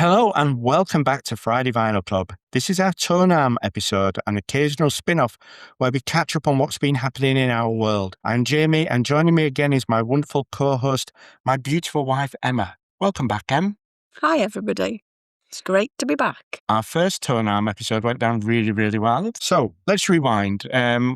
Hello and welcome back to Friday Vinyl Club. This is our Tonearm episode, an occasional spin-off where we catch up on what's been happening in our world. I'm Jamie, and joining me again is my wonderful co-host, my beautiful wife, Emma. Welcome back, Em. Hi, everybody. It's great to be back. Our first Tonearm episode went down really, really well. So let's rewind.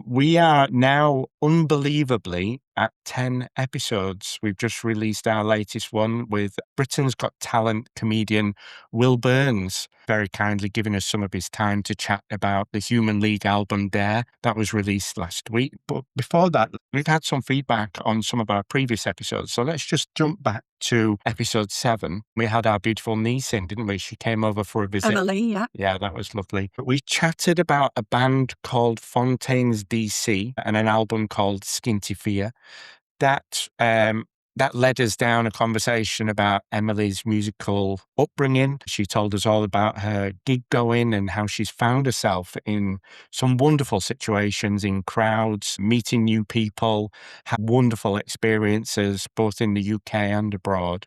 We are now unbelievably at 10 episodes. We've just released our latest one with Britain's Got Talent comedian Will Burns, very kindly giving us some of his time to chat about the Human League album Dare. That was released last week. But before that, we've had some feedback on some of our previous episodes. So let's just jump back to episode 7. We had our beautiful niece in, didn't we? She came over for a visit. Emily, yeah. Yeah, that was lovely. We chatted about a band called Fontaines D.C. and an album called Skinty Fia. That led us down a conversation about Emily's musical upbringing. She told us all about her gig going and how she's found herself in some wonderful situations in crowds, meeting new people, had wonderful experiences both in the UK and abroad.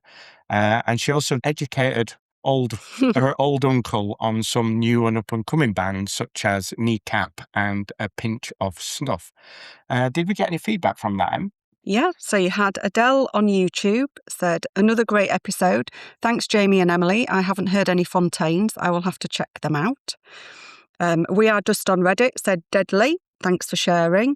And she also educated her old uncle on some new and up-and-coming bands such as Kneecap and A Pinch of Snuff. Did we get any feedback from that, Em? Yeah, so you had Odell on YouTube said, another great episode. Thanks, Jamie and Emily. I haven't heard any Fontaines. I will have to check them out. We Are Just on Reddit said, deadly. Thanks for sharing.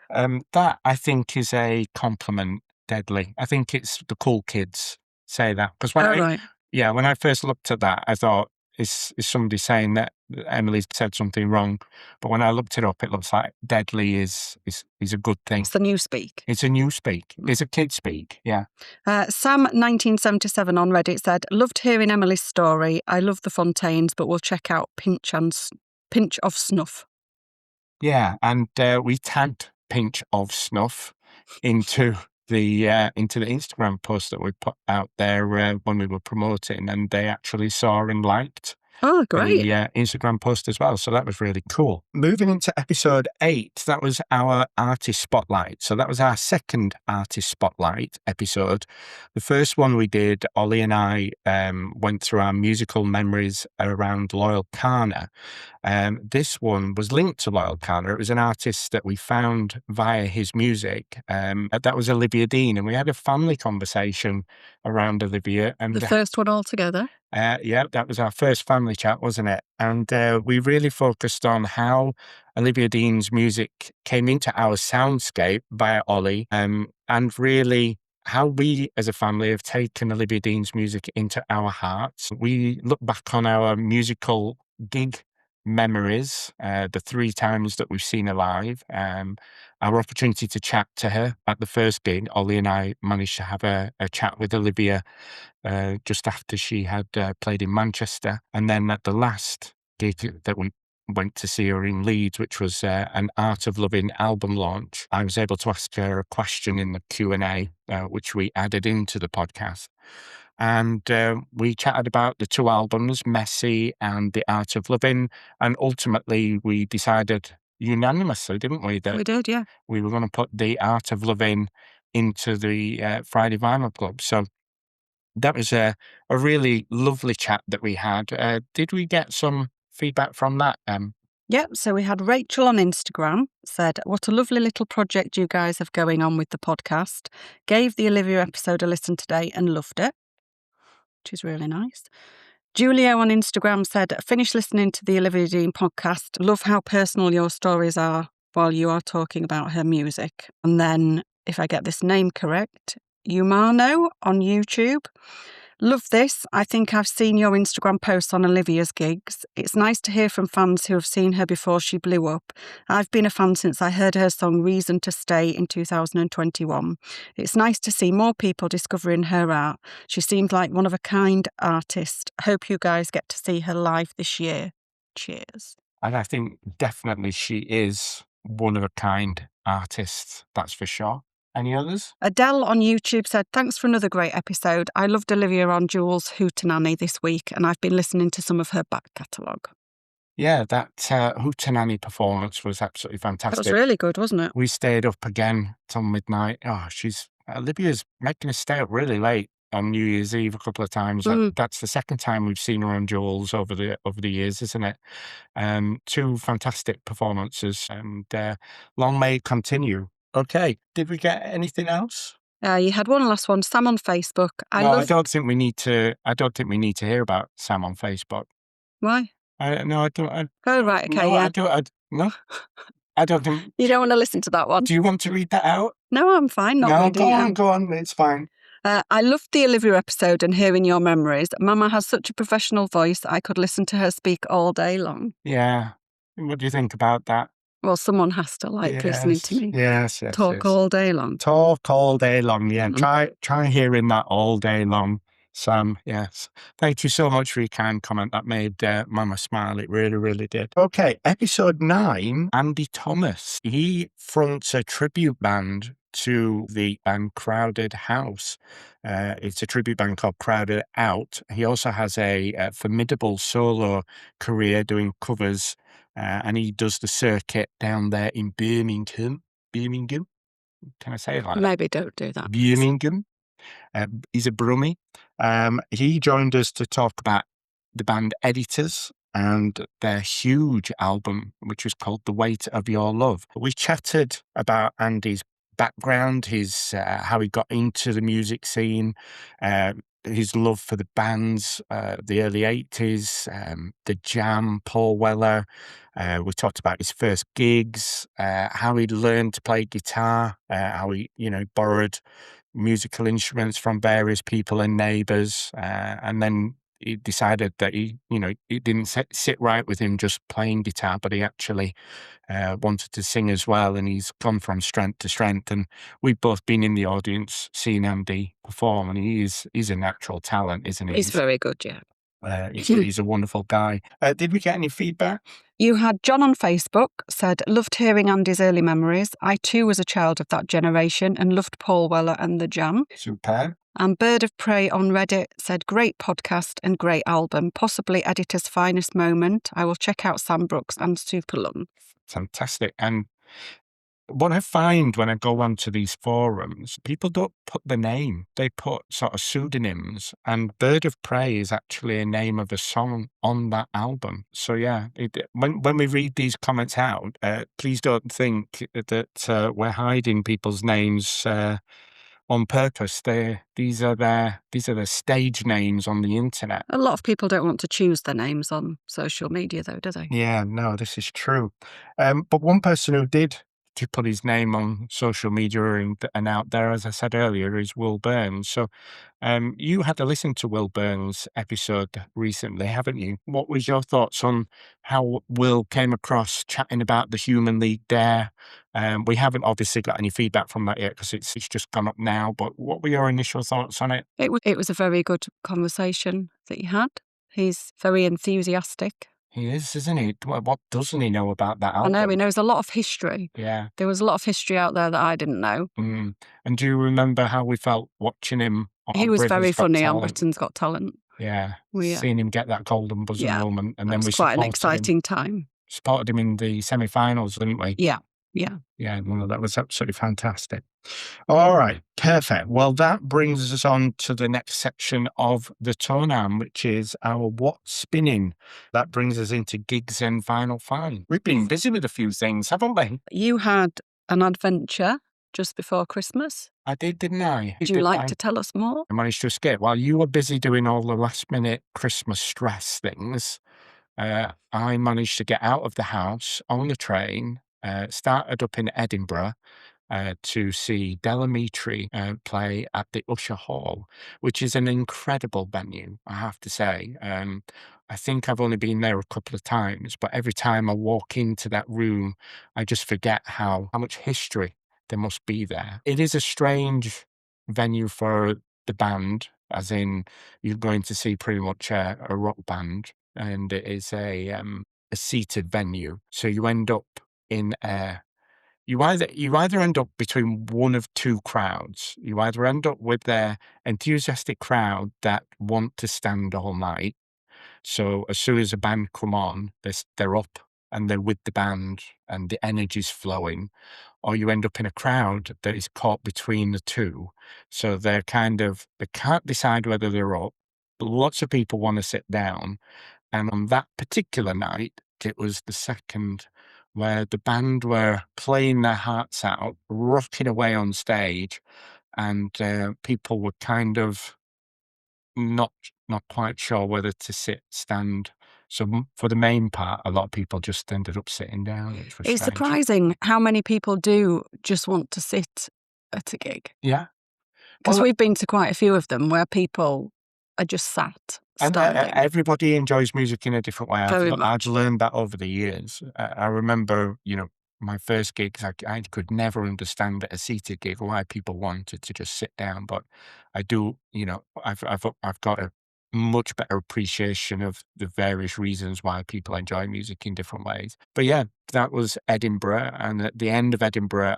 That, I think, is a compliment, deadly. I think it's the cool kids say that. Because when I first looked at that, I thought, is somebody saying that Emily said something wrong? But when I looked it up, it looks like deadly is a good thing. It's the new speak. It's a new speak. It's a kid speak, yeah. Sam1977 on Reddit said, loved hearing Emily's story. I love the Fontaines, but we'll check out Pinch of Snuff. Yeah, and we tagged Pinch of Snuff into the Instagram post that we put out there when we were promoting, and they actually saw and liked the Instagram post as well. So that was really cool. Moving into episode 8, that was our artist spotlight. So that was our second artist spotlight episode. The first one we did, Ollie and I went through our musical memories around Loyal Kana. This one was linked to Loyal Kana. It was an artist that we found via his music. That was Olivia Dean, and we had a family conversation around Olivia. And the first one altogether. Yeah, that was our first family chat, wasn't it? And we really focused on how Olivia Dean's music came into our soundscape via Ollie, and really how we as a family have taken Olivia Dean's music into our hearts. We look back on our musical gig memories, the 3 times that we've seen her live, our opportunity to chat to her at the first gig. Ollie and I managed to have a chat with Olivia just after she had played in Manchester. And then at the last gig that we went to see her in Leeds, which was an Art of Loving album launch, I was able to ask her a question in the Q&A, which we added into the podcast. And we chatted about the 2 albums, Messy and The Art of Loving. And ultimately, we decided unanimously, didn't we? We did, yeah. We were going to put The Art of Loving into the Friday Vinyl Club. So that was a really lovely chat that we had. Did we get some feedback from that? Yep, so we had Rachel on Instagram, said, what a lovely little project you guys have going on with the podcast. Gave the Olivia episode a listen today and loved it, which is really nice. Julio on Instagram said, finished listening to the Olivia Dean podcast. Love how personal your stories are while you are talking about her music. And then, if I get this name correct, Umano on YouTube. Love this. I think I've seen your Instagram posts on Olivia's gigs. It's nice to hear from fans who have seen her before she blew up. I've been a fan since I heard her song Reason to Stay in 2021. It's nice to see more people discovering her art. She seems like one of a kind artist. Hope you guys get to see her live this year. Cheers. And I think definitely she is one of a kind artist, that's for sure. Any others? Adele on YouTube said, thanks for another great episode. I loved Olivia on Jules' Hootenanny this week, and I've been listening to some of her back catalogue. Yeah, that Hootenanny performance was absolutely fantastic. That was really good, wasn't it? We stayed up again till midnight. Olivia's making us stay up really late on New Year's Eve a couple of times. That's the second time we've seen her on Jules over the years, isn't it? Two fantastic performances, and long may it continue. Okay, did we get anything else? You had one last one, Sam on Facebook. I don't think we need to. I don't think we need to hear about Sam on Facebook. Why? No, I don't. Oh, right, okay, no, yeah. No, I don't think. You don't want to listen to that one? Do you want to read that out? No, I'm fine not reading it. Go on, it's fine. I loved the Olivia episode and hearing your memories. Mama has such a professional voice. I could listen to her speak all day long. Yeah. What do you think about that? Well, someone has to like listening to me. Yes. Talk all day long. Talk all day long, yeah. Try hearing that all day long, Sam. Yes. Thank you so much for your kind comment. That made Mama smile. It really, really did. Okay, episode 9, Andy Thomas. He fronts a tribute band to the band Crowded House. It's a tribute band called Crowded Out. He also has a formidable solo career doing covers, and he does the circuit down there in Birmingham. Birmingham? Can I say it like that? Maybe don't do that. Birmingham. He's a Brummie. He joined us to talk about the band Editors and their huge album, which was called The Weight of Your Love. We chatted about Andy's background, his how he got into the music scene, his love for the bands, the early 80s, the Jam, Paul Weller. We talked about his first gigs, how he learned to play guitar, how he, borrowed musical instruments from various people and neighbours, and then he decided that it didn't sit right with him just playing guitar, but he actually wanted to sing as well, and he's gone from strength to strength. And we've both been in the audience seeing Andy perform, and he's a natural talent, isn't he? He's very good, yeah. He's a wonderful guy. Did we get any feedback? You had John on Facebook said, loved hearing Andy's early memories. I too was a child of that generation and loved Paul Weller and the Jam. Superb. And Bird of Prey on Reddit said, great podcast and great album, possibly editor's finest moment. I will check out Sam Brooks and Superlung. Fantastic. And what I find when I go onto these forums, people don't put the name. They put sort of pseudonyms, and Bird of Prey is actually a name of a song on that album. So yeah, when we read these comments out, please don't think that we're hiding people's names on purpose. These are their stage names on the internet. A lot of people don't want to choose their names on social media though, do they? Yeah, no, this is true. But one person who did to put his name on social media and out there, as I said earlier, is Will Burns. So you had to listen to Will Burns' episode recently, haven't you? What was your thoughts on how Will came across chatting about the Human League Dare? We haven't obviously got any feedback from that yet because it's just gone up now, but what were your initial thoughts on it? It was a very good conversation that you had. He's very enthusiastic. He is, isn't he? What doesn't he know about that album? I know, he knows a lot of history. Yeah. There was a lot of history out there that I didn't know. And do you remember how we felt watching him on He was Britain's very Got funny on Talent? Britain's Got Talent. Yeah. Seeing him get that golden buzzer moment. And then it was quite an exciting time. Supported him in the semi-finals, didn't we? Yeah. Yeah, well, that was absolutely fantastic. All right, perfect. Well, that brings us on to the next section of the Tonearm, which is our What's Spinning. That brings us into Gigs and Final Find. We've been busy with a few things, haven't we? You had an adventure just before Christmas. I did, didn't I? Would you like to tell us more? I managed to escape. While you were busy doing all the last-minute Christmas stress things, I managed to get out of the house on the train, started up in Edinburgh to see Amitri play at the Usher Hall, which is an incredible venue, I have to say. I think I've only been there a couple of times, but every time I walk into that room, I just forget how much history there must be there. It is a strange venue for the band, as in you're going to see pretty much a rock band, and it is a seated venue. So you end up in you either end up between one of two crowds. You either end up with their enthusiastic crowd that want to stand all night. So as soon as a band come on, they're up and they're with the band and the energy's flowing, or you end up in a crowd that is caught between the two. So they can't decide whether they're up, but lots of people want to sit down. And on that particular night, it was the second where the band were playing their hearts out, rocking away on stage, and people were kind of not quite sure whether to sit, stand. So for the main part, a lot of people just ended up sitting down, which was It's strange. surprising how many people do just want to sit at a gig. Yeah. Because Well, we've been to quite a few of them where people are just sat, and standing. everybody enjoys music in a different way. Very I've much. learned that over the years. I remember, my first gigs, I could never understand at a seated gig why people wanted to just sit down. But I do, I've got a much better appreciation of the various reasons why people enjoy music in different ways. But yeah, that was Edinburgh. And at the end of Edinburgh,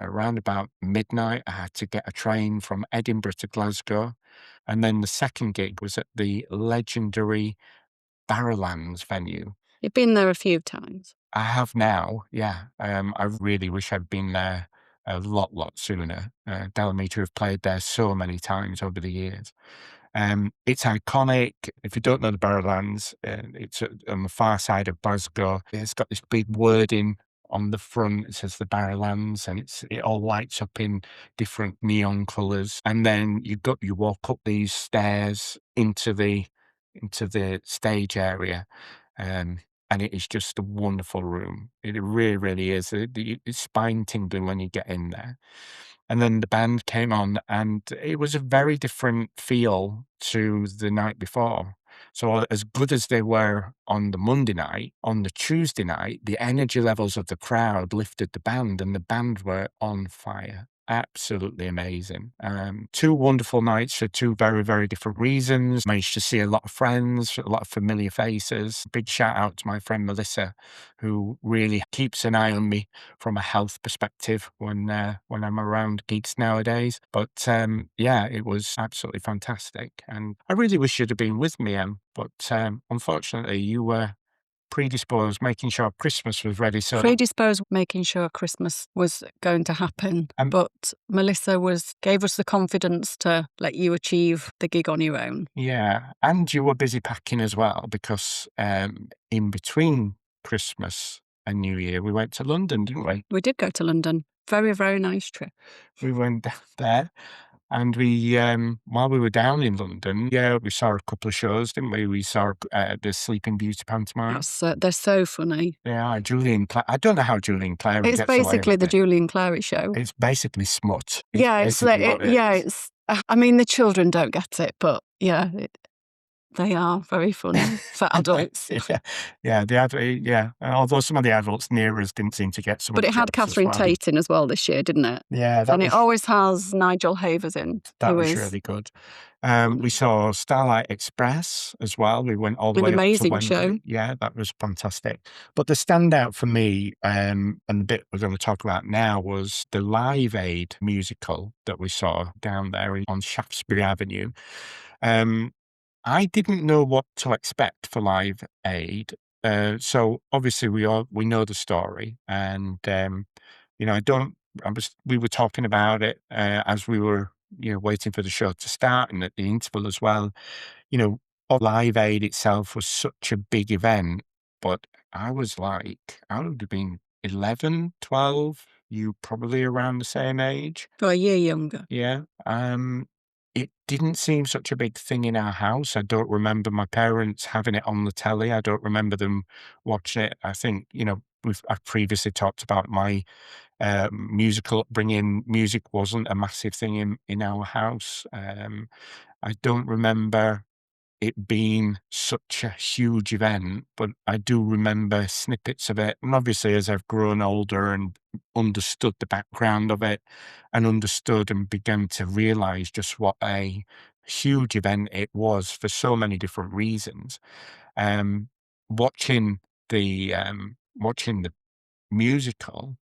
around about midnight, I had to get a train from Edinburgh to Glasgow. And then the second gig was at the legendary Barrowlands venue. You've been there a few times. I have now, yeah. I really wish I'd been there a lot sooner. Amitri have played there so many times over the years. It's iconic. If you don't know the Barrowlands, it's on the far side of Glasgow. It's got this big wording on the front. It says the Barrowlands, and it all lights up in different neon colours. And then you walk up these stairs into the stage area, and it is just a wonderful room. It really, really is. It's spine tingling when you get in there. And then the band came on, and it was a very different feel to the night before. So as good as they were on the Monday night, on the Tuesday night, the energy levels of the crowd lifted the band, and the band were on fire. Absolutely amazing. 2 wonderful nights for 2 very, very different reasons. Managed to see a lot of friends, a lot of familiar faces. Big shout out to my friend Melissa, who really keeps an eye on me from a health perspective when I'm around gigs nowadays. But yeah, it was absolutely fantastic, and I really wish you'd have been with me, but unfortunately you were predisposed, making sure Christmas was ready. So Predisposed, making sure Christmas was going to happen. Um, But Melissa gave us the confidence to let you achieve the gig on your own. yeah, and you were busy packing as well, because in between Christmas and New Year we went to London, didn't we? We did go to London. Very, very nice trip. We went down there. And we, while we were down in London, yeah, we saw a couple of shows, didn't we? We saw the Sleeping Beauty pantomime. They're so funny. Yeah, Julian Clary. I don't know how Julian Clary It's gets away basically with the it. Julian Clary show. It's basically smut. Yeah, basically what it is. it's. I mean, the children don't get it, but yeah, they are very funny for adults. Yeah, yeah. Although some of the adults near us didn't seem to get some. But of it the had jokes as Catherine well. Tate in as well this year, didn't it? Yeah, And it always has Nigel Havers in. that was really good. We saw Starlight Express as well. We went all the An way up to amazing Wembley. show. Yeah, that was fantastic. But the standout for me, and the bit we're going to talk about now, was the Live Aid musical that we saw down there on Shaftesbury Avenue. I didn't know what to expect for Live Aid. So obviously we know the story, and we were talking about it as we were waiting for the show to start, and at the interval as well. Live Aid itself was such a big event, but I would have been 11, 12, you probably around the same age. Or a year younger. Yeah. It didn't seem such a big thing in our house. I don't remember my parents having it on the telly. I don't remember them watching it. I think, I've previously talked about my musical upbringing. Music wasn't a massive thing in our house. I don't remember it being such a huge event, but I do remember snippets of it. And obviously, as I've grown older and understood the background of it, and understood and began to realize just what a huge event it was for so many different reasons, watching the musical,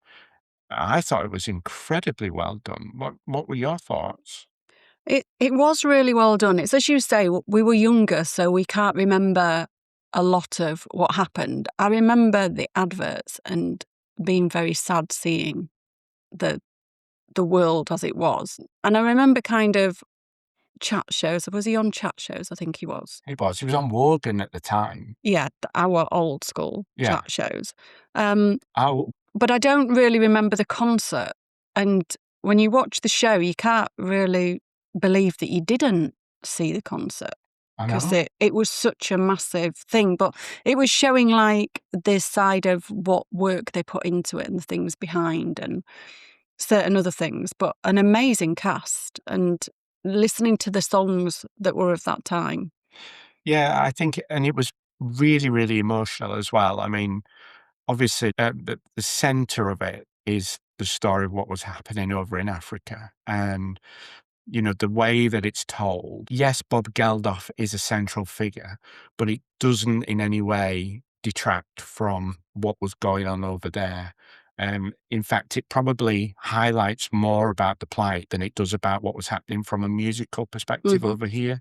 I thought it was incredibly well done. What were your thoughts? It was really well done. It's as you say, we were younger, so we can't remember a lot of what happened. I remember the adverts and being very sad seeing the world as it was. And I remember kind of chat shows. Was he on chat shows? I think he was. He was. He was on Wogan at the time. Yeah, our old school Yeah. chat shows. Oh, But I don't really remember the concert. And when you watch the show, you can't really believe that you didn't see the concert. I Because know. it was such a massive thing. But it was showing like this side of what work they put into it and the things behind and certain other things. But an amazing cast and listening to the songs that were of that time. Yeah, I think, and it was really, really emotional as well. I mean, obviously, the center of it is the story of what was happening over in Africa. And, you know, the way that it's told. Yes, Bob Geldof is a central figure, but it doesn't in any way detract from what was going on over there. In fact, it probably highlights more about the plight than it does about what was happening from a musical perspective over here.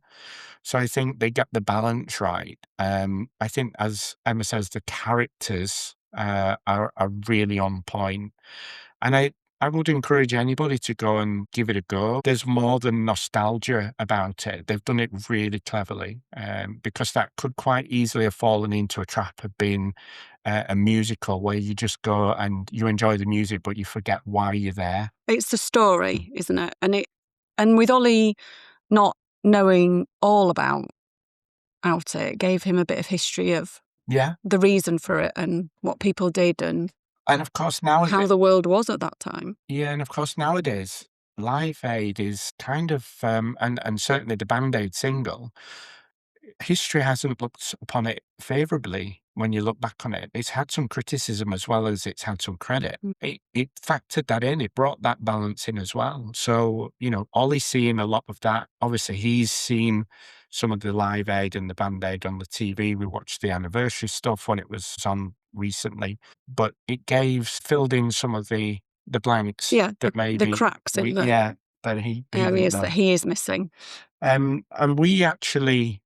So I think they get the balance right. I think, as Emma says, the characters are really on point. And I would encourage anybody to go and give it a go. There's more than nostalgia about it. They've done it really cleverly, because that could quite easily have fallen into a trap of being a musical where you just go and you enjoy the music, but you forget why you're there. It's the story, isn't it? And with Ollie not knowing all about it gave him a bit of history of Yeah. the reason for it and what people did and And of course, how the world was at that time. yeah, and of course nowadays, Live Aid is kind of, and certainly the Band-Aid single, history hasn't looked upon it favourably when you look back on it. It's had some criticism as well as it's had some credit. It factored that in. It brought that balance in as well. So, you know, Ollie's seeing a lot of that. Obviously, he's seen some of the Live Aid and the Band-Aid on the TV. We watched the anniversary stuff when it was on recently, but it filled in some of the blanks that maybe the cracks in the that he areas didn't that he is missing. know. And we actually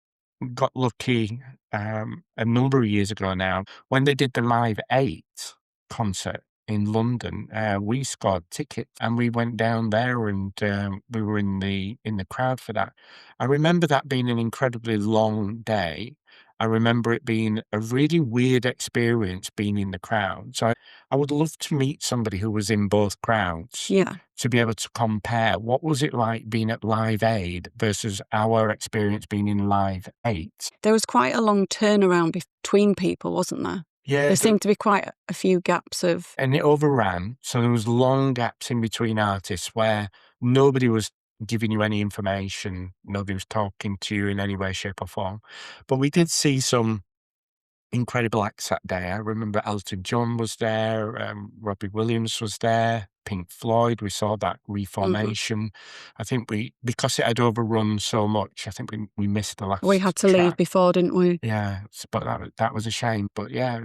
got lucky a number of years ago now when they did the Live 8 concert in London. We scored tickets and we went down there and we were in the crowd for that. I remember that being an incredibly long day. I remember it being a really weird experience being in the crowd. So I would love to meet somebody who was in both crowds to be able to compare what was it like being at Live Aid versus our experience being in Live 8. There was quite a long turnaround between people, wasn't there? Yeah, There seemed to be quite a few gaps of... and it overran. So there was long gaps in between artists where nobody was giving you any information. Nobody was talking to you in any way, shape or form. But we did see some incredible acts that day. I remember Elton John was there, Robbie Williams was there, Pink Floyd. We saw that reformation. I think because it had overrun so much, I think we missed the last. We had to leave before, didn't we? Yeah, but that was a shame. But yeah,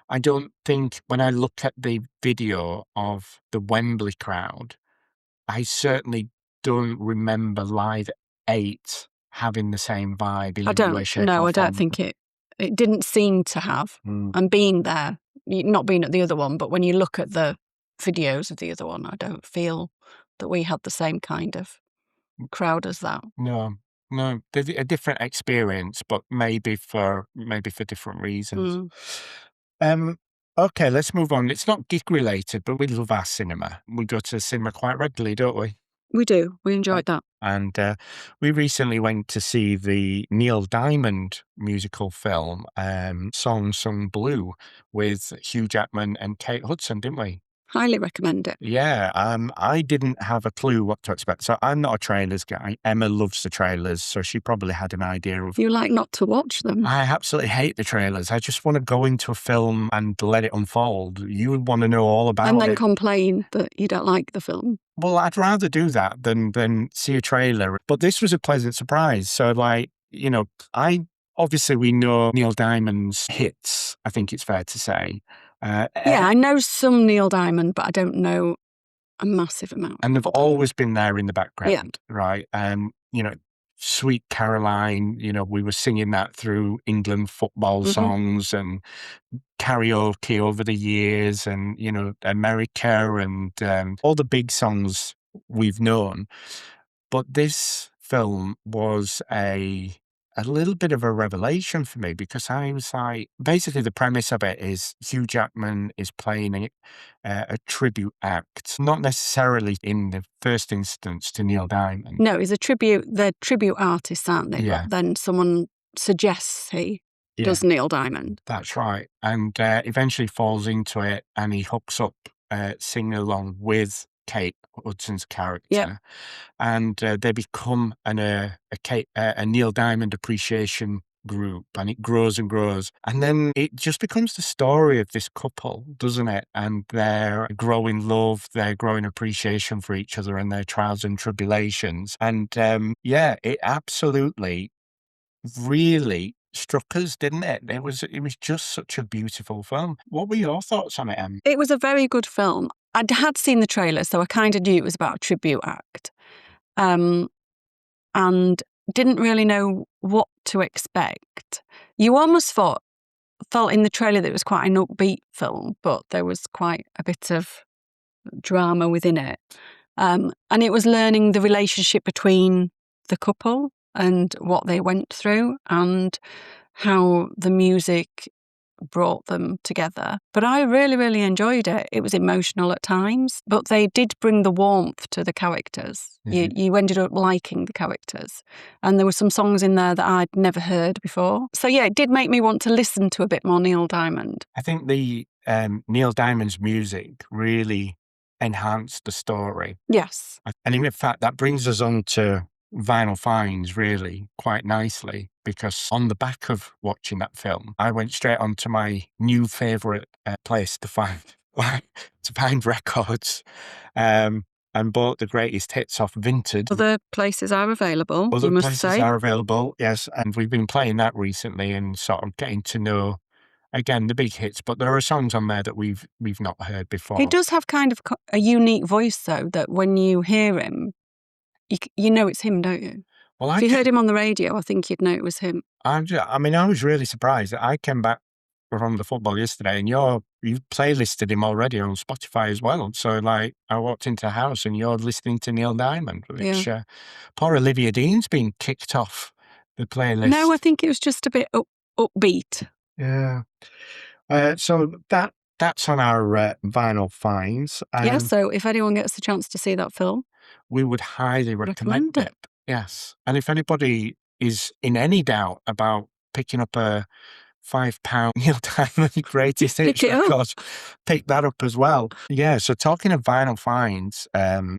I don't think when I look at the video of the Wembley crowd, I certainly don't remember Live 8 having the same vibe in any way, shape or form. I don't think it didn't seem to have. And being there, not being at the other one, but when you look at the videos of the other one, I don't feel that we had the same kind of crowd as that. No, there's a different experience, but maybe for different reasons. Okay, let's move on. It's not gig related, but we love our cinema. We go to the cinema quite regularly, don't we? We do. We enjoyed that. And we recently went to see the Neil Diamond musical film, Song Sung Blue, with Hugh Jackman and Kate Hudson, didn't we? Highly recommend it. Yeah, I didn't have a clue what to expect. So I'm not a trailers guy. Emma loves the trailers, so she probably had an idea of... You like not to watch them. I absolutely hate the trailers. I just want to go into a film and let it unfold. You would want to know all about it. And then complain that you don't like the film. Well, I'd rather do that than see a trailer. But this was a pleasant surprise. So, like, you know, obviously we know Neil Diamond's hits, I think it's fair to say. Yeah, I know some Neil Diamond, but I don't know a massive amount. And they've always been there in the background, right? You know, Sweet Caroline, we were singing that through England football songs and karaoke over the years, and America and all the big songs we've known. But this film was a little bit of a revelation for me, because I was like, basically the premise of it is Hugh Jackman is playing a tribute act, not necessarily in the first instance to Neil Diamond. No, he's they're tribute artists, aren't they? Yeah. But then someone suggests he does Neil Diamond. That's right. And eventually falls into it, and he hooks up singing along with Kate Hudson's character. Yep. And they become a Neil Diamond appreciation group, and it grows and grows. And then it just becomes the story of this couple, doesn't it? And their growing love, their growing appreciation for each other, and their trials and tribulations. And it absolutely really struck us, didn't it? It was just such a beautiful film. What were your thoughts on it, Em? It was a very good film. I had seen the trailer, so I kind of knew it was about a tribute act, and didn't really know what to expect. You almost felt in the trailer that it was quite an upbeat film, but there was quite a bit of drama within it. And it was learning the relationship between the couple and what they went through and how the music brought them together. But I really, really enjoyed it. It was emotional at times, but they did bring the warmth to the characters. You ended up liking the characters. And there were some songs in there that I'd never heard before. So yeah, it did make me want to listen to a bit more Neil Diamond. I think the Neil Diamond's music really enhanced the story. Yes. And in fact, that brings us on to Vinyl Finds really quite nicely, because on the back of watching that film, I went straight onto my new favourite place to find records, and bought the greatest hits off Vinted. Other places are available, Other places are available, yes, and we've been playing that recently and sort of getting to know, again, the big hits, but there are songs on there that we've not heard before. He does have kind of a unique voice, though, that when you hear him, you know it's him, don't you? Well, if you heard him on the radio, I think you'd know it was him. I was really surprised. I came back from the football yesterday, and you've playlisted him already on Spotify as well. So, I walked into the house and you're listening to Neil Diamond, which poor Olivia Dean's been kicked off the playlist. No, I think it was just a bit upbeat. Yeah. So that's on our Vinyl Finds. So if anyone gets the chance to see that film, we would highly recommend it. Yes. And if anybody is in any doubt about picking up a £5 Neil Diamond greatest hits record, pick that up as well. Yeah. So talking of Vinyl Finds,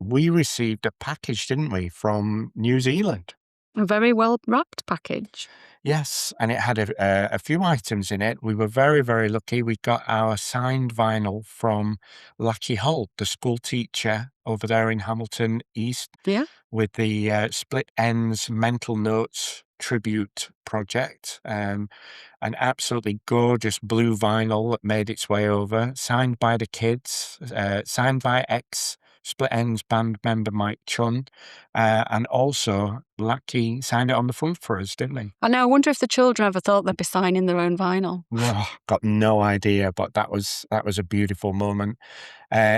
we received a package, didn't we, from New Zealand? A very well wrapped package. Yes, and it had a few items in it. We were very, very lucky. We got our signed vinyl from Lucky Holt, the school teacher over there in Hamilton East, with the Split Ends Mental Notes tribute project. An absolutely gorgeous blue vinyl that made its way over, signed by the kids, signed by Split Ends band member Mike Chun, and also Lucky signed it on the front for us, didn't he? I know. I wonder if the children ever thought they'd be signing their own vinyl. Oh, got no idea, but that was a beautiful moment.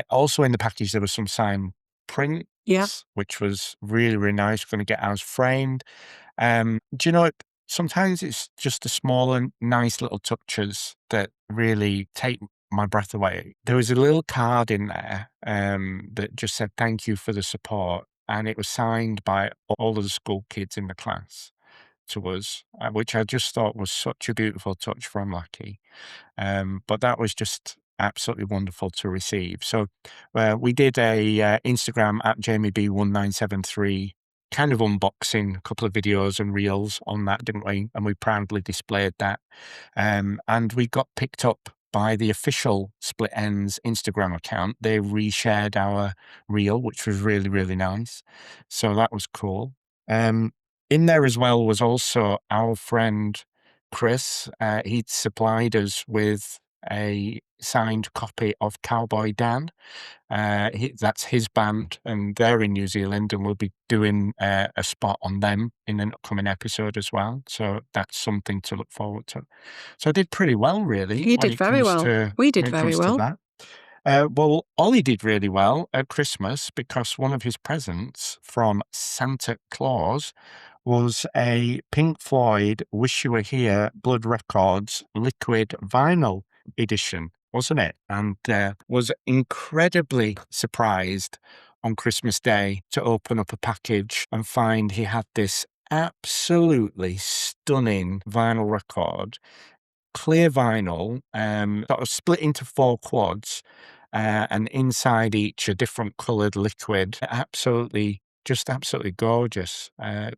Also in the package there was some signed prints, which was really, really nice. We're going to get ours framed. Do you know, sometimes it's just the small and nice little touches that really take my breath away. There was a little card in there that just said thank you for the support, and it was signed by all of the school kids in the class to us, which I just thought was such a beautiful touch from Lucky. But that was just absolutely wonderful to receive. So we did a Instagram at JamieB1973 kind of unboxing, a couple of videos and reels on that, didn't we? And we proudly displayed that. And we got picked up by the official Split Ends Instagram account. They reshared our reel, which was really, really nice. So that was cool. In there as well was also our friend Chris. He'd supplied us with a signed copy of Cowboy Dan. That's his band, and they're in New Zealand, and we'll be doing a spot on them in an upcoming episode as well. So that's something to look forward to. So I did pretty well, really. You did very well. We did very well. Well, Ollie did really well at Christmas because one of his presents from Santa Claus was a Pink Floyd Wish You Were Here Blood Records liquid vinyl edition, wasn't it? And was incredibly surprised on Christmas Day to open up a package and find he had this absolutely stunning vinyl record, clear vinyl, sort of split into 4 quads, and inside each a different coloured liquid. Absolutely gorgeous.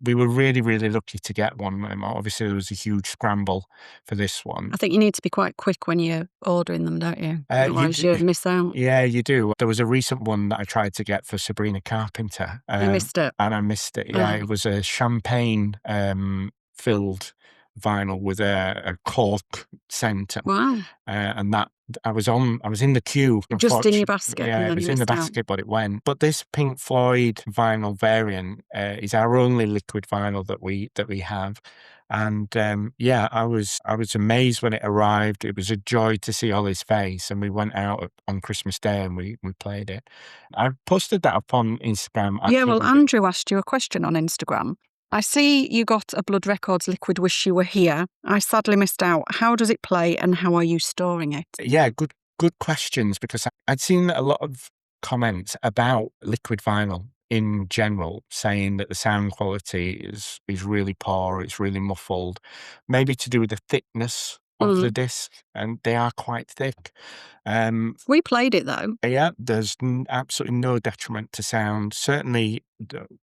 We were really, really lucky to get one. Obviously, there was a huge scramble for this one. I think you need to be quite quick when you're ordering them, don't you? Otherwise, you'd miss out. Yeah, you do. There was a recent one that I tried to get for Sabrina Carpenter. You missed it. And I missed it. Yeah, It was a champagne filled vinyl with a cork centre. Wow. And that I was in the queue. Just in your basket. Yeah, it was in the basket, but it went. But this Pink Floyd vinyl variant is our only liquid vinyl that we have. And I was amazed when it arrived. It was a joy to see Ollie's face, and we went out on Christmas Day and we played it. I posted that up on Instagram. Yeah, well, Andrew asked you a question on Instagram. I see you got a Blood Records liquid Wish You Were Here. I sadly missed out. How does it play and how are you storing it? Yeah, good questions, because I'd seen a lot of comments about liquid vinyl in general, saying that the sound quality is really poor, it's really muffled, maybe to do with the thickness of the disc, and they are quite thick. We played it though. Yeah, there's absolutely no detriment to sound, certainly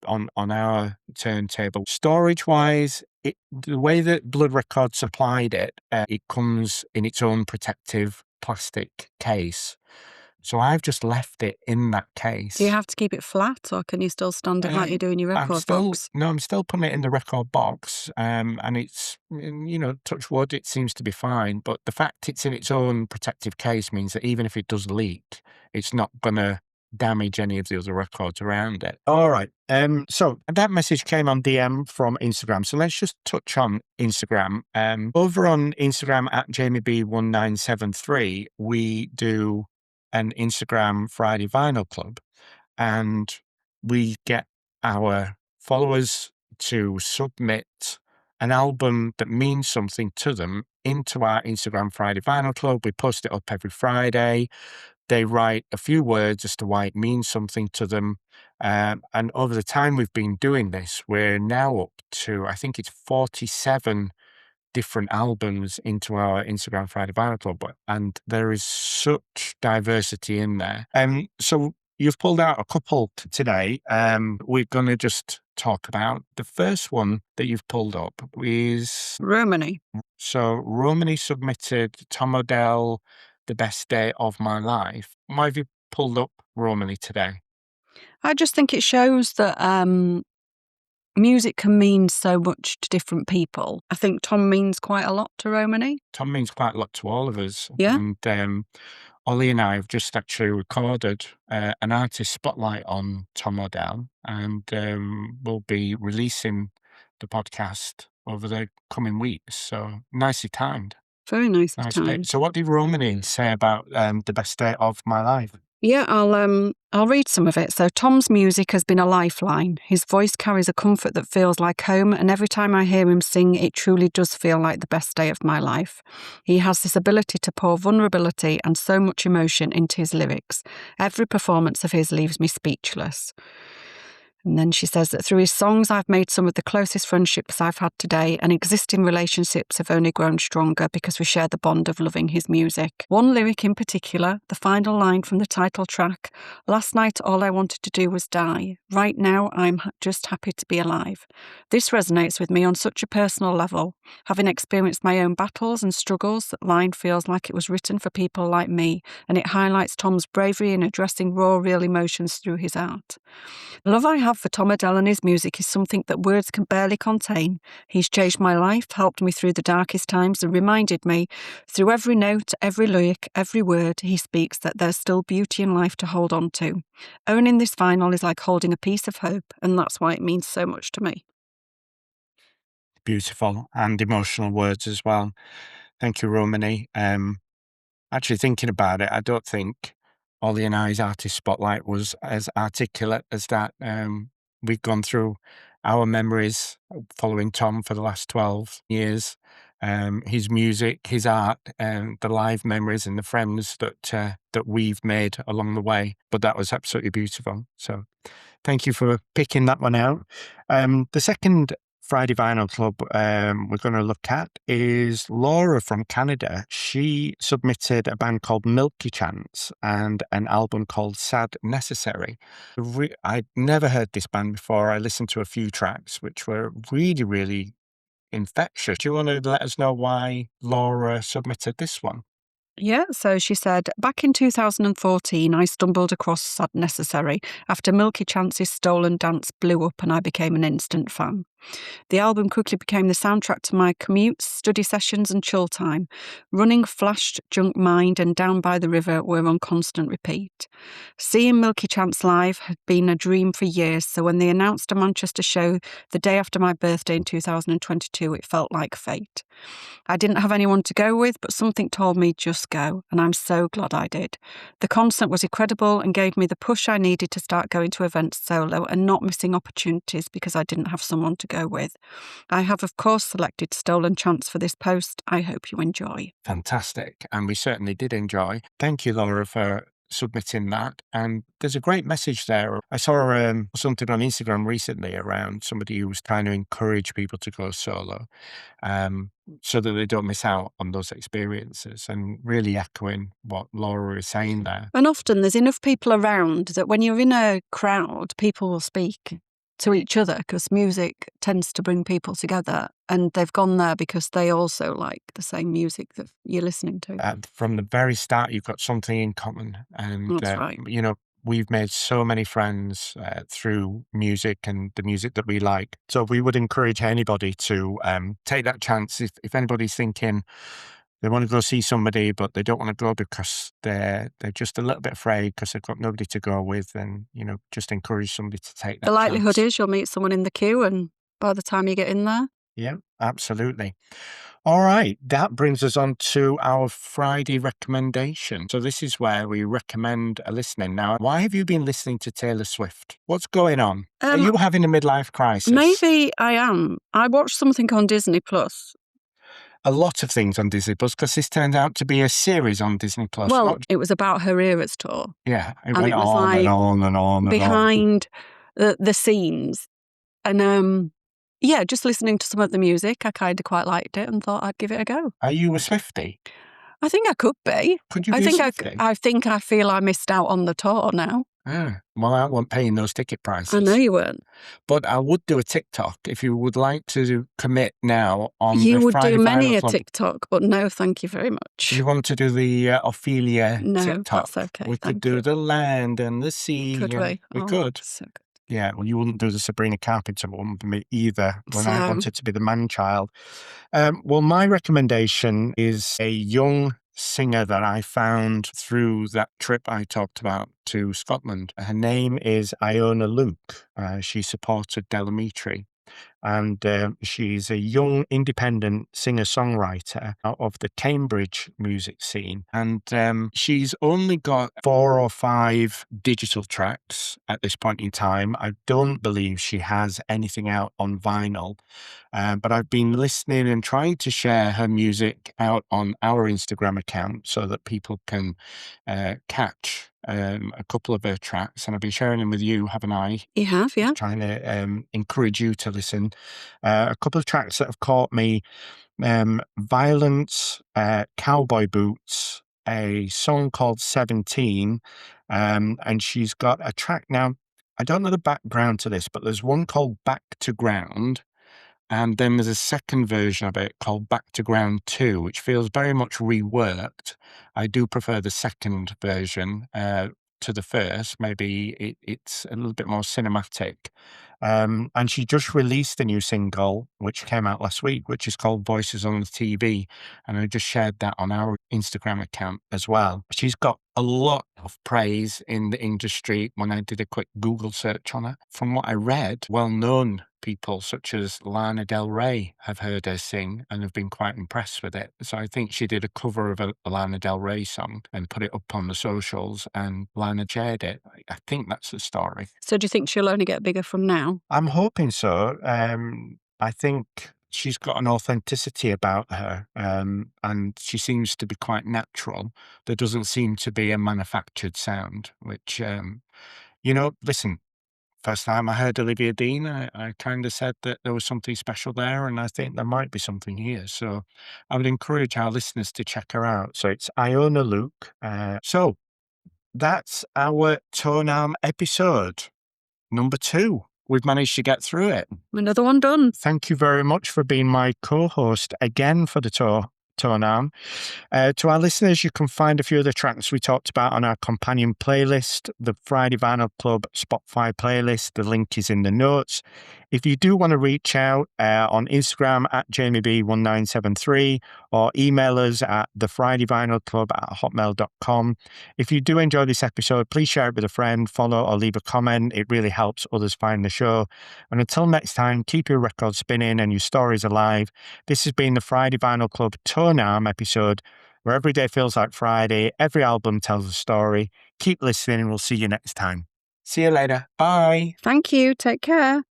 on our turntable. Storage-wise, the way that Blood Records supplied it, it comes in its own protective plastic case. So I've just left it in that case. Do you have to keep it flat, or can you still stand it like you do in your record box? No, I'm still putting it in the record box, and it's, touch wood, it seems to be fine. But the fact it's in its own protective case means that even if it does leak, it's not going to damage any of the other records around it. All right. So that message came on DM from Instagram. So let's just touch on Instagram. Over on Instagram at JamieB1973, we do an Instagram Friday Vinyl Club, and we get our followers to submit an album that means something to them into our Instagram Friday Vinyl Club. We post it up every Friday. They write a few words as to why it means something to them. And over the time we've been doing this, we're now up to, I think it's 47 different albums into our Instagram Friday Vinyl Club, and there is such diversity in there. So you've pulled out a couple today. We're going to just talk about the first one that you've pulled up is Romany. So Romany submitted Tom Odell, The Best Day of My Life. Why have you pulled up Romany today? I just think it shows that music can mean so much to different people. I think Tom means quite a lot to Romany. Tom means quite a lot to all of us. Yeah. And Ollie and I have just actually recorded an artist spotlight on Tom Odell, and we'll be releasing the podcast over the coming weeks. So nicely timed. Very nicely timed. So what did Romany say about The Best Day of My Life? Yeah, I'll read some of it. So Tom's music has been a lifeline. His voice carries a comfort that feels like home, and every time I hear him sing, it truly does feel like the best day of my life. He has this ability to pour vulnerability and so much emotion into his lyrics. Every performance of his leaves me speechless. And then she says that through his songs, I've made some of the closest friendships I've had today, and existing relationships have only grown stronger because we share the bond of loving his music. One lyric in particular, the final line from the title track, "Last night all I wanted to do was die. Right now I'm just happy to be alive." This resonates with me on such a personal level. Having experienced my own battles and struggles, that line feels like it was written for people like me, and it highlights Tom's bravery in addressing raw, real emotions through his art. The love I have have for Tom Odell and his music is something that words can barely contain. He's changed my life, helped me through the darkest times, and reminded me, through every note, every lyric, every word he speaks, that there's still beauty in life to hold on to. Owning this vinyl is like holding a piece of hope, and that's why it means so much to me. Beautiful and emotional words as well. Thank you, Romany. Actually, thinking about it, I don't think Ollie and I's artist spotlight was as articulate as that. We've gone through our memories following Tom for the last 12 years. His music, his art, the live memories and the friends that we've made along the way. But that was absolutely beautiful. So thank you for picking that one out. The second Friday Vinyl Club we're going to look at is Laura from Canada. She submitted a band called Milky Chance and an album called Sad Necessary. I'd never heard this band before. I listened to a few tracks, which were really, really infectious. Do you want to let us know why Laura submitted this one? Yeah, so she said, back in 2014, I stumbled across Sad Necessary after Milky Chance's Stolen Dance blew up and I became an instant fan. The album quickly became the soundtrack to my commutes, study sessions and chill time. Running, Flashed, Junk Mind and Down by the River were on constant repeat. Seeing Milky Chance live had been a dream for years, so when they announced a Manchester show the day after my birthday in 2022, it felt like fate. I didn't have anyone to go with, but something told me just go, and I'm so glad I did. The concert was incredible and gave me the push I needed to start going to events solo and not missing opportunities because I didn't have someone to go with. I have, of course, selected Stolen Chance for this post. I hope you enjoy. Fantastic. And we certainly did enjoy. Thank you, Laura, for submitting that. And there's a great message there. I saw something on Instagram recently around somebody who was trying to encourage people to go solo so that they don't miss out on those experiences, and really echoing what Laura is saying there. And often there's enough people around that when you're in a crowd, people will speak to each other because music tends to bring people together, and they've gone there because they also like the same music that you're listening to. From the very start, you've got something in common. And, That's right. you know, we've made so many friends through music and the music that we like. So we would encourage anybody to take that chance. If anybody's thinking they want to go see somebody, but they don't want to go because they're just a little bit afraid because they've got nobody to go with, then, you know, just encourage somebody to take that The likelihood chance. is you'll meet someone in the queue, and by the time you get in there, Yeah, absolutely. All right, that brings us on to our Friday recommendation. So this is where we recommend a listening. Now, why have you been listening to Taylor Swift? What's going on? Are you having a midlife crisis? maybe I am. I watched something on Disney Plus. A lot of things on Disney Plus, because this turned out to be a series on Disney Plus. Well, it was about her Eras tour. Yeah, it and went it was on like and on and on and on. behind the scenes. And yeah, just listening to some of the music, I kind of quite liked it and thought I'd give it a go. Are you a Swiftie? I think I could be. Could you I be think a Swiftie? I think I feel I missed out on the tour now. Well, I wasn't paying those ticket prices. I know you weren't. But I would do a TikTok if you would like to commit now on You the would Friday do many Vinyl a Club. TikTok, but no, thank you very much. You want to do the Ophelia No, TikTok? that's okay. We could thank do you. the land and the sea. Could and we? We Oh, could. so good. Yeah, well, you wouldn't do the Sabrina Carpenter one for me either when I So- wanted to be the man-child. Well, my recommendation is a young singer that I found through that trip I talked about to Scotland. Her name is Iona Luke. She supported Amitri. And she's a young independent singer-songwriter out of the Cambridge music scene. And she's only got 4 or 5 digital tracks at this point in time. I don't believe she has anything out on vinyl. But I've been listening and trying to share her music out on our Instagram account so that people can catch a couple of her tracks, and I've been sharing them with you, haven't I? You have, yeah. Trying to encourage you to listen. A couple of tracks that have caught me: Violence, Cowboy Boots, a song called 17, and she's got a track now. I don't know the background to this, but there's one called Back to Ground. And then there's a second version of it called Back to Ground 2, which feels very much reworked. I do prefer the second version. to the first. Maybe it's a little bit more cinematic. And she just released a new single, which came out last week, which is called Voices on the TV. And I just shared that on our Instagram account as well. She's got a lot of praise in the industry when I did a quick Google search on her. From what I read, well-known people such as Lana Del Rey have heard her sing and have been quite impressed with it. So I think she did a cover of a Lana Del Rey song and put it up on the socials, and Lana shared it. I think that's the story. So do you think she'll only get bigger from now? I'm hoping so. I think she's got an authenticity about her, and she seems to be quite natural. There doesn't seem to be a manufactured sound, which, listen, first time I heard Olivia Dean, I kind of said that there was something special there, and I think there might be something here. So I would encourage our listeners to check her out. So it's Iona Luke. So that's our Tonearm episode number 2. We've managed to get through it. Another one done. Thank you very much for being my co-host again for the Tonearm. To our listeners, you can find a few of the tracks we talked about on our companion playlist, the Friday Vinyl Club Spotify playlist. The link is in the notes. If you do want to reach out on Instagram at JamieB1973 or email us at thefridayvinylclub@hotmail.com. If you do enjoy this episode, please share it with a friend, follow or leave a comment. It really helps others find the show. And until next time, keep your records spinning and your stories alive. This has been the Friday Vinyl Club Tonearm episode, where every day feels like Friday, every album tells a story. Keep listening and we'll see you next time. See you later. Bye. Thank you. Take care.